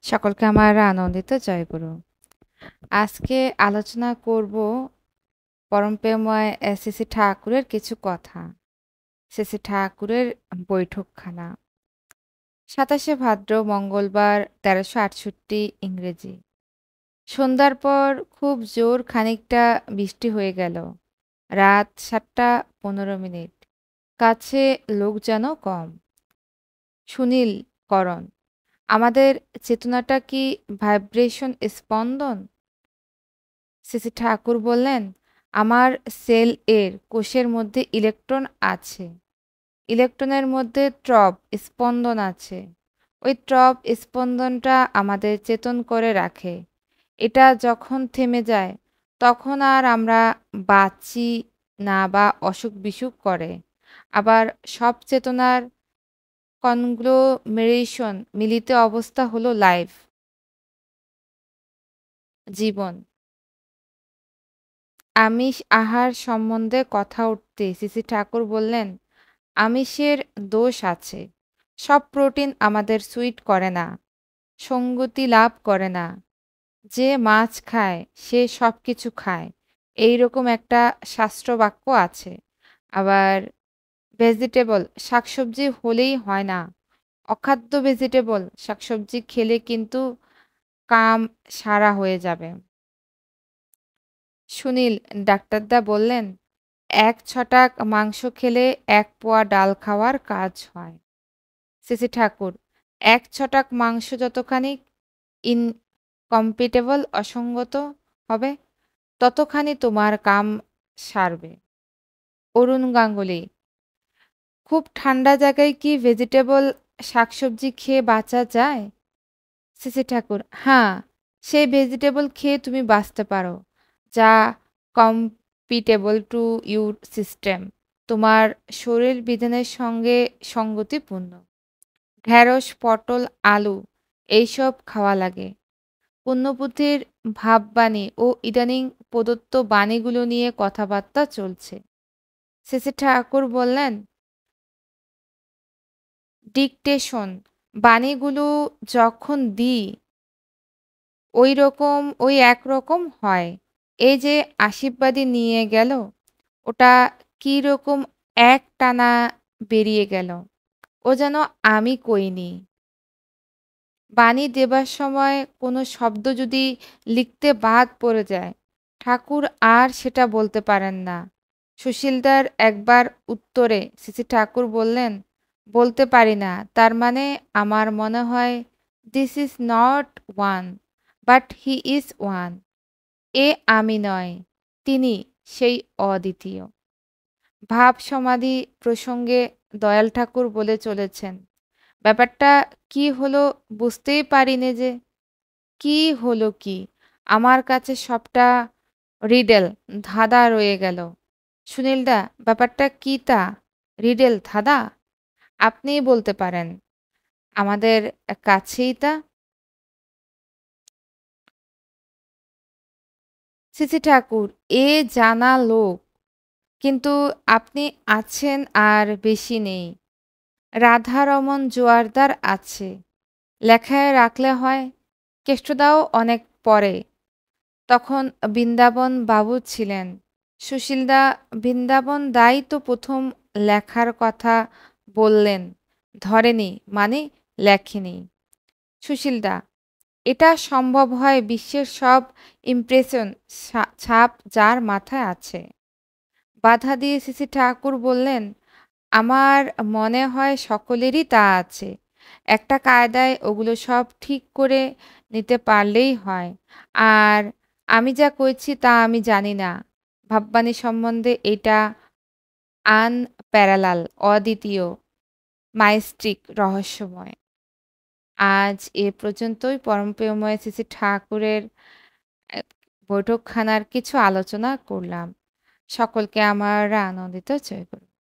সকলকে আমার আনন্দিত জয়গুরু। আজকে আলোচনা করব পরমপ্রেমময় শ্রী ঠাকুরের কিছু কথা। শ্রী ঠাকুরের বৈঠকখানা ২৭শে ভাদ্র মঙ্গলবার ১৩৬৮ ইংরেজি। সন্ধ্যার পর খুব জোর খানিকটা বৃষ্টি হয়ে গেল। রাত ৭টা ১৫। কাছে লোক যেন কম। সুনীল করণ আমাদের চেতনাটা কি ভাইব্রেশন স্পন্দন? শ্রী ঠাকুর বললেন, আমার সেল এর কোষের মধ্যে ইলেকট্রন আছে। ইলেকট্রনের মধ্যে ট্রব স্পন্দন আছে। ওই ট্রব স্পন্দনটা আমাদের চেতন করে রাখে। এটা যখন থেমে যায় তখন আর আমরা বাঁচি না বা অসুখ বিসুখ করে। আবার সব চেতনার কনগ্লোমেরেশন মিলিত অবস্থা হলো লাইফ, জীবন। আমিষ আহার সম্বন্ধে কথা উঠতে শ্রী ঠাকুর বললেন, আমিষের দোষ আছে। সব প্রোটিন আমাদের সুইট করে না, সঙ্গতি লাভ করে না। যে মাছ খায় সে সব কিছু খায়, এইরকম একটা শাস্ত্রবাক্য আছে। আবার ভেজিটেবল শাকসবজি হলেই হয় না, অখাদ্য ভেজিটেবল শাকসবজি খেলে কিন্তু কাম সারা হয়ে যাবে। সুনীল ডাক্তারদা বললেন, এক ছটাক মাংস খেলে ১ পোয়া ডাল খাওয়ার কাজ হয়। শ্রী ঠাকুর, এক ছটাক মাংস যতখানি ইনকম্পিটেবল অসঙ্গত হবে ততখানি তোমার কাম সারবে। অরুণ গাঙ্গুলি, খুব ঠান্ডা জায়গায় কি ভেজিটেবল শাকসবজি খেয়ে বাঁচা যায়? শ্রী ঠাকুর, হ্যাঁ, সেই ভেজিটেবল খেয়ে তুমি বাঁচতে পারো যা কম্পিটেবল টু ইউর সিস্টেম, তোমার শরীর বিধানের সঙ্গে সঙ্গতিপূর্ণ। ঢেঁড়স, পটল, আলু এইসব খাওয়া লাগে। পুণ্যপুঁথির ভাববাণী ও ইদানিং প্রদত্ত বাণীগুলো নিয়ে কথাবার্তা চলছে। শ্রী ঠাকুর বললেন, ডিকটেশন বাণীগুলো যখন দিই ওই একরকম হয়। এই যে আশীর্বাদী নিয়ে গেল, ওটা কীরকম একটানা বেরিয়ে গেল, ও যেন আমি কইনি। বাণী দেবার সময় কোনো শব্দ যদি লিখতে বাদ পড়ে যায়, ঠাকুর আর সেটা বলতে পারেন না। সুশীলদার একবার উত্তরে শ্রী ঠাকুর বললেন, বলতে পারি না, তার মানে আমার মনে হয় this is not one, but he is one. এ আমি নয়, তিনি সেই অদ্বিতীয়। ভাব সমাধি প্রসঙ্গে দয়াল ঠাকুর বলে চলেছেন, ব্যাপারটা কি হলো বুঝতেই পারিনে যে। কি হলো কি, আমার কাছে সবটা রিডেল ধাঁধা রয়ে গেল। সুনীলদা, ব্যাপারটা কি তা রিডেল ধাঁধা? আপনিই বলতে পারেন, আমাদের কাছেই তা। শ্রী ঠাকুর, এ জানা লোক, কিন্তু আপনি আছেন আর বেশি নেই। রাধারমণ জোয়ারদার আছে, লেখায় রাখলে হয়। কেষ্টদাও অনেক পরে, তখন বৃন্দাবন বাবু ছিলেন। সুশীলদা, বৃন্দাবন দাই তো প্রথম লেখার কথা বললেন, ধরেনি মানে লেখেনি। সুশীলদা, এটা সম্ভব হয় বিশ্বের সব ইমপ্রেশন ছাপ যার মাথায় আছে। বাধা দিয়ে শ্রী ঠাকুর বললেন, আমার মনে হয় সকলেরই তা আছে। একটা কায়দায় ওগুলো সব ঠিক করে নিতে পারলেই হয়। আর আমি যা কইছি তা আমি জানি না। ভাববাণী সম্বন্ধে এটা আনপ্যারালাল, অদ্বিতীয়, মাইস্টিক, রহস্যময়। আজ এ পর্যন্তই। পরমপ্রেমময় শ্রী ঠাকুরের বৈঠকখানার কিছু আলোচনা করলাম। সকলকে আমার আনন্দিত জয় গুরু।